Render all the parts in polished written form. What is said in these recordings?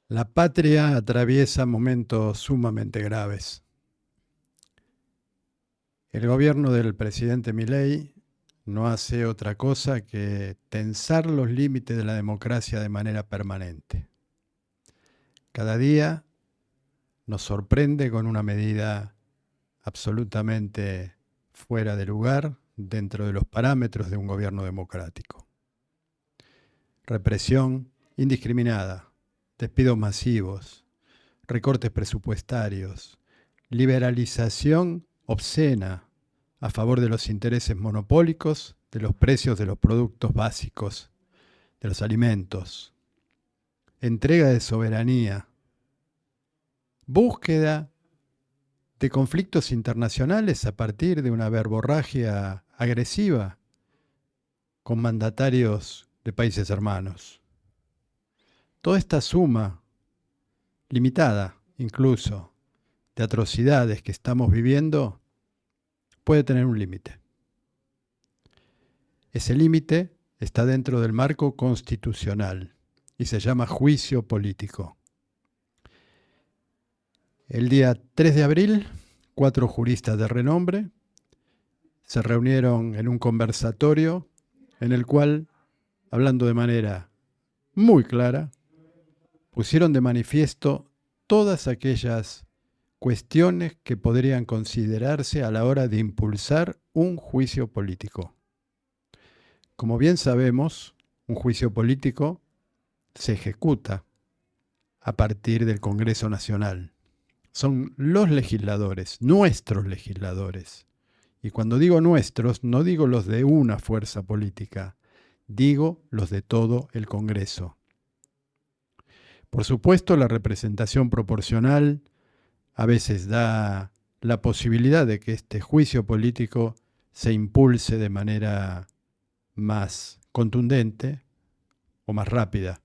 La patria atraviesa momentos sumamente graves. El gobierno del presidente Milei no hace otra cosa que tensar los límites de la democracia de manera permanente. Cada día nos sorprende con una medida absolutamente fuera de lugar dentro de los parámetros de un gobierno democrático. Represión indiscriminada, despidos masivos, recortes presupuestarios, liberalización obscena a favor de los intereses monopólicos de los precios de los productos básicos, de los alimentos, entrega de soberanía, búsqueda de conflictos internacionales a partir de una verborragia agresiva con mandatarios de países hermanos. Toda esta suma, limitada incluso, de atrocidades que estamos viviendo, puede tener un límite. Ese límite está dentro del marco constitucional y se llama juicio político. El día 3 de abril, 4 juristas de renombre se reunieron en un conversatorio en el cual, hablando de manera muy clara, pusieron de manifiesto todas aquellas cuestiones que podrían considerarse a la hora de impulsar un juicio político. Como bien sabemos, un juicio político se ejecuta a partir del Congreso Nacional. Son los legisladores, nuestros legisladores. Y cuando digo nuestros, no digo los de una fuerza política, digo los de todo el Congreso. Por supuesto, la representación proporcional a veces da la posibilidad de que este juicio político se impulse de manera más contundente o más rápida.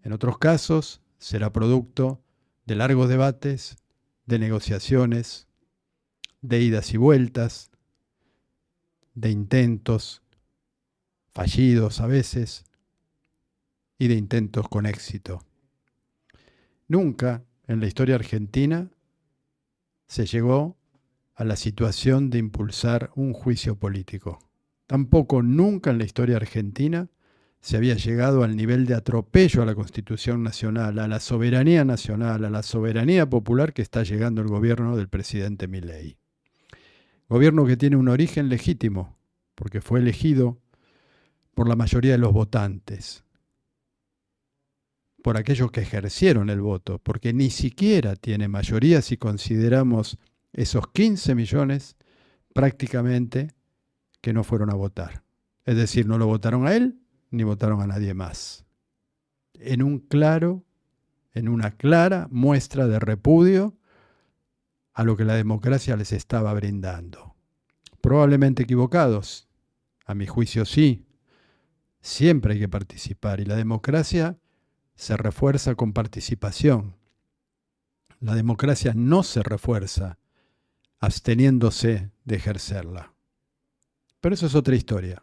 En otros casos será producto de largos debates, de negociaciones, de idas y vueltas, de intentos fallidos a veces y de intentos con éxito. Nunca en la historia argentina se llegó a la situación de impulsar un juicio político. Tampoco nunca en la historia argentina se había llegado al nivel de atropello a la Constitución Nacional, a la soberanía popular que está llegando el gobierno del presidente Milei. Gobierno que tiene un origen legítimo, porque fue elegido por la mayoría de los votantes, por aquellos que ejercieron el voto, porque ni siquiera tiene mayoría si consideramos esos 15 millones prácticamente que no fueron a votar. Es decir, no lo votaron a él ni votaron a nadie más. En una clara muestra de repudio a lo que la democracia les estaba brindando. Probablemente equivocados, a mi juicio sí. Siempre hay que participar y la democracia se refuerza con participación. La democracia no se refuerza absteniéndose de ejercerla. Pero eso es otra historia.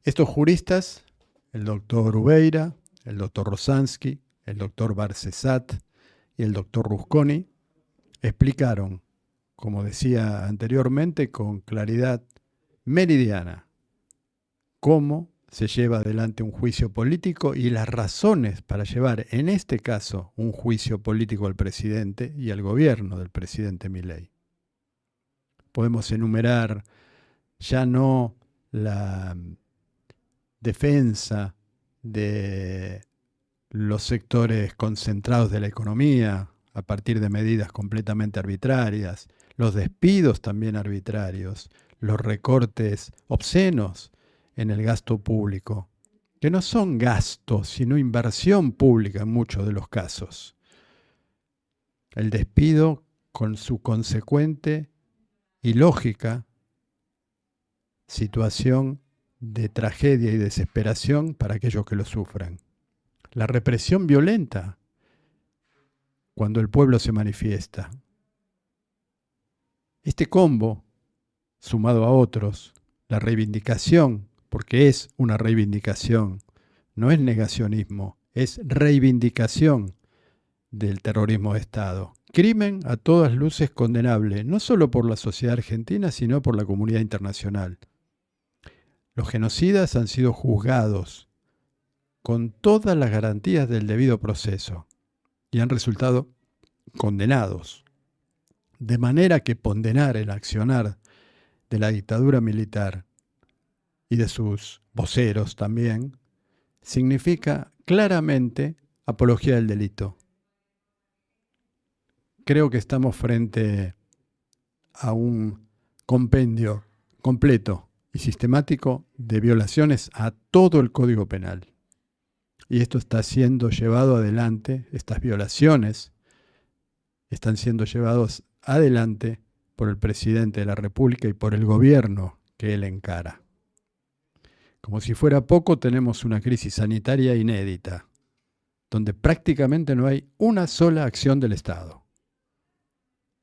Estos juristas, el doctor Ubeira, el doctor Rosansky, el doctor Barcesat y el doctor Rusconi, explicaron, como decía anteriormente, con claridad meridiana, cómo se lleva adelante un juicio político y las razones para llevar, en este caso, un juicio político al presidente y al gobierno del presidente Milei. Podemos enumerar ya no la defensa de los sectores concentrados de la economía a partir de medidas completamente arbitrarias, los despidos también arbitrarios, los recortes obscenos en el gasto público, que no son gastos, sino inversión pública en muchos de los casos. El despido con su consecuente y lógica situación de tragedia y desesperación para aquellos que lo sufran. La represión violenta cuando el pueblo se manifiesta. Este combo, sumado a otros, la reivindicación, porque es una reivindicación, no es negacionismo, es reivindicación del terrorismo de Estado. Crimen a todas luces condenable, no solo por la sociedad argentina, sino por la comunidad internacional. Los genocidas han sido juzgados con todas las garantías del debido proceso y han resultado condenados. De manera que ponderar el accionar de la dictadura militar y de sus voceros también significa claramente apología del delito. Creo que estamos frente a un compendio completo y sistemático de violaciones a todo el Código Penal. Y esto está siendo llevado adelante, estas violaciones están siendo llevados adelante por el presidente de la República y por el gobierno que él encara. Como si fuera poco, tenemos una crisis sanitaria inédita, donde prácticamente no hay una sola acción del Estado.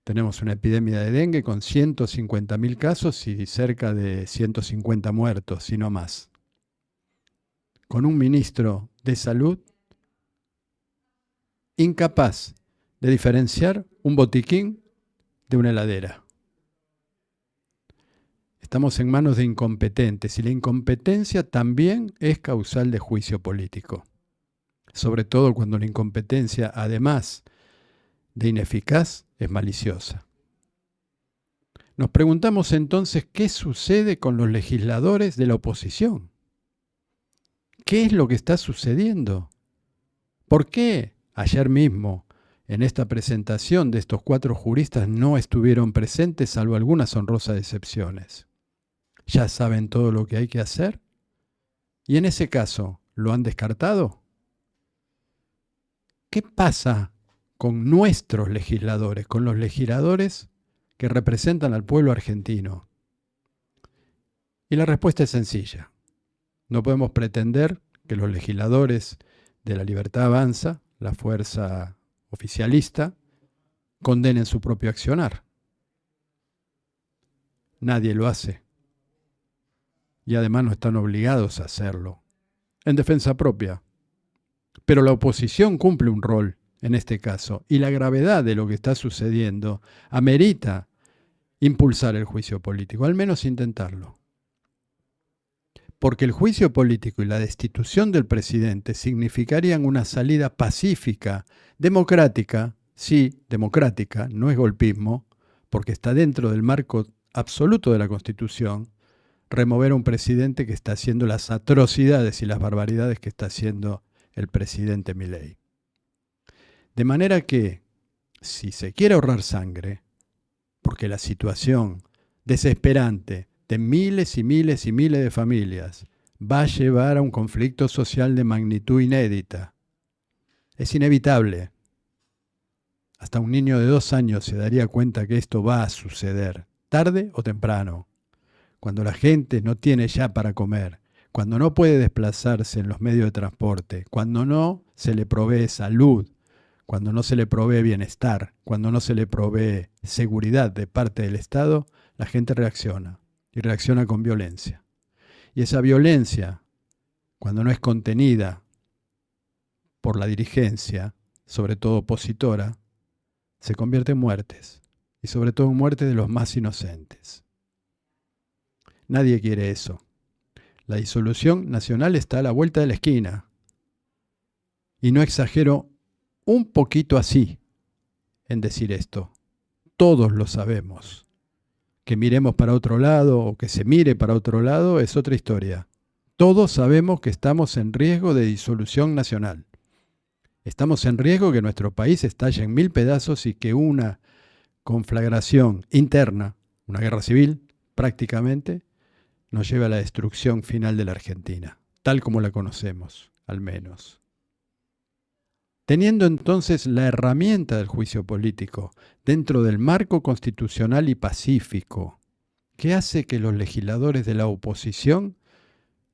Tenemos una epidemia de dengue con 150.000 casos y cerca de 150 muertos, si no más. Con un ministro de Salud incapaz de diferenciar un botiquín de una heladera. Estamos en manos de incompetentes y la incompetencia también es causal de juicio político. Sobre todo cuando la incompetencia, además de ineficaz, es maliciosa. Nos preguntamos entonces qué sucede con los legisladores de la oposición. ¿Qué es lo que está sucediendo? ¿Por qué ayer mismo, en esta presentación de estos 4 juristas, no estuvieron presentes salvo algunas honrosas excepciones? ¿Ya saben todo lo que hay que hacer? ¿Y en ese caso, lo han descartado? ¿Qué pasa con nuestros legisladores, con los legisladores que representan al pueblo argentino? Y la respuesta es sencilla. No podemos pretender que los legisladores de La Libertad Avanza, la fuerza oficialista, condenen su propio accionar. Nadie lo hace. Y además no están obligados a hacerlo, en defensa propia. Pero la oposición cumple un rol en este caso, y la gravedad de lo que está sucediendo amerita impulsar el juicio político, al menos intentarlo. Porque el juicio político y la destitución del presidente significarían una salida pacífica, democrática, sí, democrática, no es golpismo, porque está dentro del marco absoluto de la Constitución, remover a un presidente que está haciendo las atrocidades y las barbaridades que está haciendo el presidente Milei. De manera que, si se quiere ahorrar sangre, porque la situación desesperante de miles y miles y miles de familias va a llevar a un conflicto social de magnitud inédita, es inevitable. Hasta un niño de 2 años se daría cuenta que esto va a suceder, tarde o temprano, cuando la gente no tiene ya para comer, cuando no puede desplazarse en los medios de transporte, cuando no se le provee salud, cuando no se le provee bienestar, cuando no se le provee seguridad de parte del Estado, la gente reacciona, y reacciona con violencia. Y esa violencia, cuando no es contenida por la dirigencia, sobre todo opositora, se convierte en muertes, y sobre todo en muertes de los más inocentes. Nadie quiere eso. La disolución nacional está a la vuelta de la esquina. Y no exagero un poquito así en decir esto. Todos lo sabemos. Que miremos para otro lado o que se mire para otro lado es otra historia. Todos sabemos que estamos en riesgo de disolución nacional. Estamos en riesgo que nuestro país estalle en 1000 pedazos y que una conflagración interna, una guerra civil prácticamente, nos lleve a la destrucción final de la Argentina, tal como la conocemos, al menos. Teniendo entonces la herramienta del juicio político dentro del marco constitucional y pacífico, ¿qué hace que los legisladores de la oposición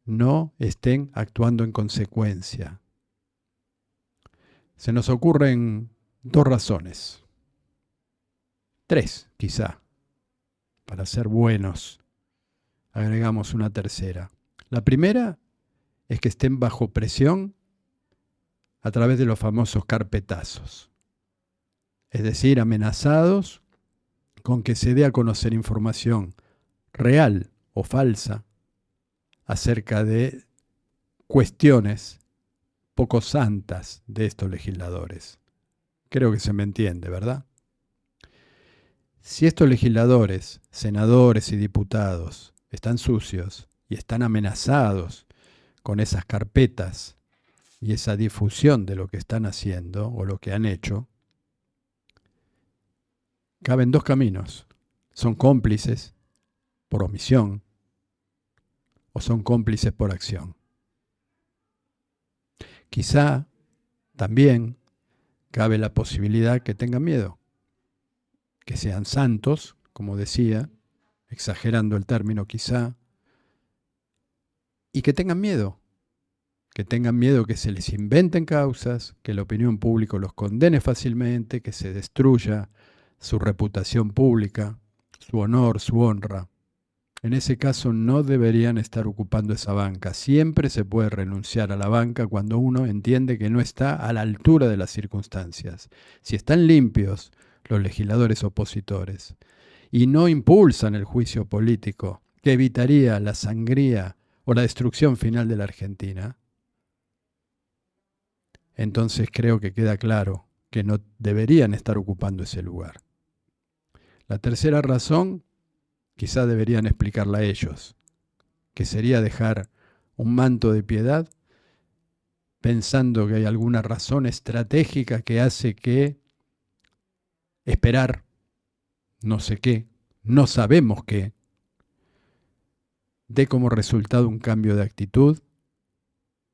no estén actuando en consecuencia? Se nos ocurren 2 razones. 3, quizá, para ser buenos. Agregamos una tercera. La primera es que estén bajo presión a través de los famosos carpetazos. Es decir, amenazados con que se dé a conocer información real o falsa acerca de cuestiones poco santas de estos legisladores. Creo que se me entiende, ¿verdad? Si estos legisladores, senadores y diputados están sucios y están amenazados con esas carpetas y esa difusión de lo que están haciendo o lo que han hecho, caben dos caminos. Son cómplices por omisión o son cómplices por acción. Quizá también cabe la posibilidad que tengan miedo, que sean santos, como decía, exagerando el término quizá, y que tengan miedo que se les inventen causas, que la opinión pública los condene fácilmente, que se destruya su reputación pública, su honor, su honra. En ese caso no deberían estar ocupando esa banca. Siempre se puede renunciar a la banca cuando uno entiende que no está a la altura de las circunstancias. Si están limpios los legisladores opositores y no impulsan el juicio político que evitaría la sangría o la destrucción final de la Argentina, entonces creo que queda claro que no deberían estar ocupando ese lugar. La tercera razón, quizá deberían explicarla ellos, que sería dejar un manto de piedad pensando que hay alguna razón estratégica que hace que esperar no sé qué, no sabemos qué, dé como resultado un cambio de actitud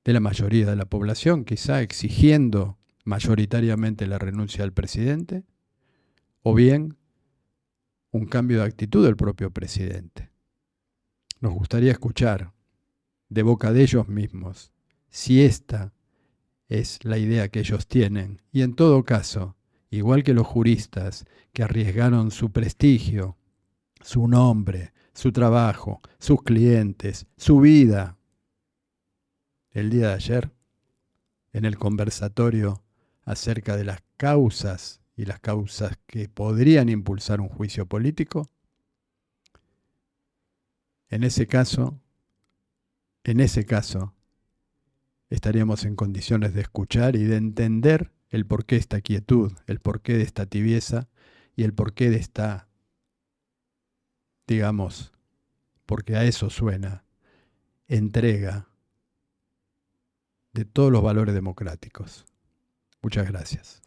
de la mayoría de la población, quizá exigiendo mayoritariamente la renuncia del presidente, o bien un cambio de actitud del propio presidente. Nos gustaría escuchar de boca de ellos mismos si esta es la idea que ellos tienen, y en todo caso, igual que los juristas que arriesgaron su prestigio, su nombre, su trabajo, sus clientes, su vida, el día de ayer, en el conversatorio acerca de las causas y las causas que podrían impulsar un juicio político, en ese caso, estaríamos en condiciones de escuchar y de entender el porqué de esta quietud, el porqué de esta tibieza y el porqué de esta, digamos, porque a eso suena, entrega de todos los valores democráticos. Muchas gracias.